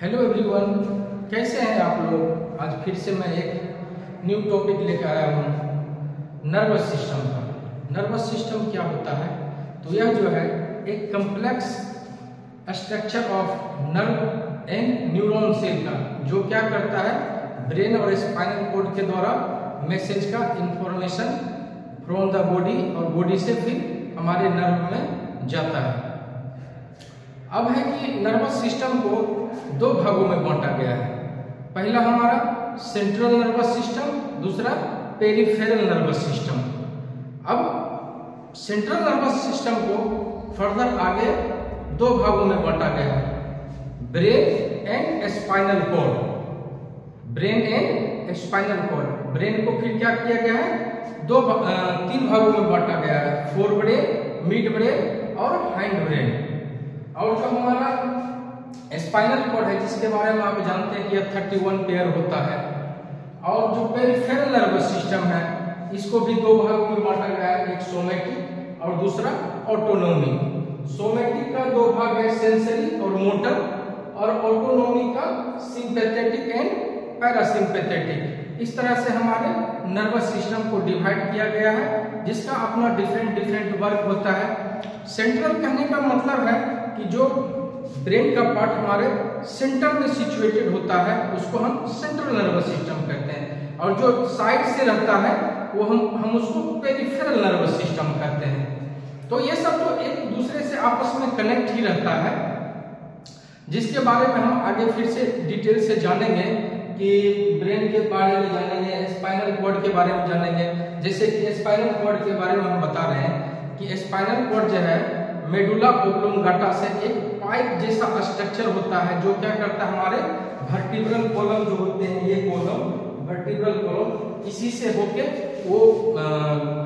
Hello everyone, कैसे हैं आप लोग। आज फिर से मैं एक न्यू टॉपिक लेकर आया हूँ नर्वस सिस्टम का। नर्वस सिस्टम क्या होता है? तो यह जो है एक complex structure of nerve and neuron cell का, जो क्या करता है, ब्रेन और स्पाइनल कॉर्ड के द्वारा मैसेज का इंफॉर्मेशन फ्रॉम द बॉडी और बॉडी से फिर हमारे नर्व में जाता है। अब है कि नर्वस सिस्टम को दो भागों में बांटा गया है। पहला हमारा सेंट्रल नर्वस सिस्टम, दूसरा पेरिफेरल नर्वस सिस्टम। अब सेंट्रल नर्वस सिस्टम को फर्दर आगे दो भागों में बांटा गया है, brain and spinal cord. Brain and spinal cord. Brain को फिर क्या किया गया है, तीन भागों में बांटा गया है, फोर ब्रेन, मिड ब्रेन और हाइंड ब्रेन। और जो हमारा स्पाइनल कॉर्ड है, जिसके बारे में आप जानते हैं कि यह 31 पेयर होता है। और जो पेरिफेरल नर्वस सिस्टम है, इसको भी दो भागों में बांटा गया है, एक सोमैटिक और दूसरा ऑटोनोमिक। सोमैटिक का दो भाग है, सेंसरी और मोटर, और ऑटोनोमिक का सिंपैथेटिक एंड पैरासिम्पैथेटिक। इस तरह से हमारे नर्वस सिस्टम को डिवाइड किया गया है, जिसका अपना डिफरेंट वर्क होता है। सेंट्रल कहने का मतलब है कि जो ब्रेन का पार्ट हमारे सेंटर में सिचुएटेड होता है, उसको हम सेंट्रल नर्वस सिस्टम कहते हैं। और जो साइड से रहता है वो हम उसको पेरिफेरल नर्वस सिस्टम कहते हैं। तो ये सब तो एक दूसरे से आपस में कनेक्ट ही रहता है, जिसके बारे में हम आगे फिर से डिटेल से जानेंगे कि ब्रेन के बारे में जानेंगे, स्पाइनल कॉर्ड के बारे में जानेंगे। जैसे कि स्पाइनल कॉर्ड के बारे में हम बता रहे हैं कि स्पाइनल कॉर्ड जो है मेडुला ओब्लोंगाटा से एक पाइप जैसा स्ट्रक्चर होता है, जो क्या करता है, हमारे वर्टिब्रल कॉलम जो होते हैं, ये कॉलम वर्टिब्रल कॉलम, इसी से होके वो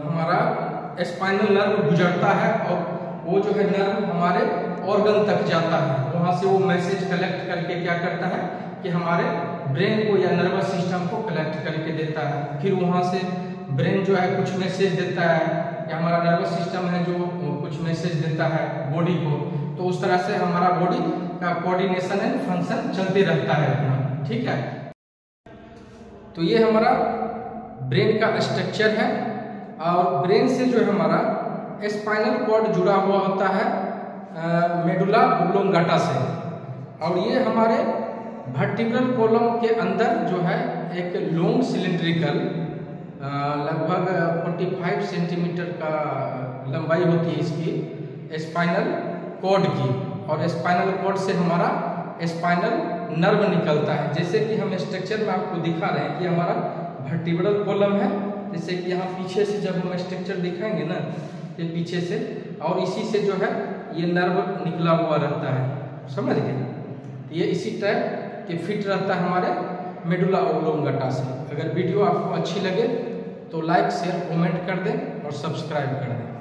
हमारा स्पाइनल नर्व गुजरता है और वो जो है नर्व हमारे ऑर्गन तक जाता है। वहां से वो मैसेज कलेक्ट करके क्या करता है कि हमारे ब्रेन को या नर्वस सिस्टम को कलेक्ट करके देता है। फिर वहां से ब्रेन जो है कुछ मैसेज देता है, या हमारा नर्वस सिस्टम है जो कुछ मैसेज देता है बॉडी को। तो उस तरह से हमारा बॉडी का कोऑर्डिनेशन एंड फंक्शन चलते रहता है अपना, ठीक है। तो ये हमारा ब्रेन का स्ट्रक्चर है। और ब्रेन से जो है हमारा स्पाइनल कॉर्ड जुड़ा हुआ होता है मेडुला ओब्लोंगाटा से। और ये हमारे वर्टिब्रल कॉलम के अंदर जो है एक लॉन्ग सिलिंड्रिकल लगभग 45 सेंटीमीटर का लंबाई होती है इसकी स्पाइनल कॉर्ड की। और स्पाइनल कॉर्ड से हमारा स्पाइनल नर्व निकलता है। जैसे कि हम स्ट्रक्चर में आपको दिखा रहे हैं कि हमारा वर्टिब्रल कॉलम है, जैसे कि यहाँ पीछे से जब हम स्ट्रक्चर दिखाएंगे ना, ये पीछे से, और इसी से जो है ये नर्व निकला हुआ रहता है, समझ गए। ये इसी टाइप के फिट रहता है हमारे मेडुला ओब्लोंगाटा से। अगर वीडियो आपको अच्छी लगे तो लाइक, शेयर, कमेंट कर दें और सब्सक्राइब कर दें।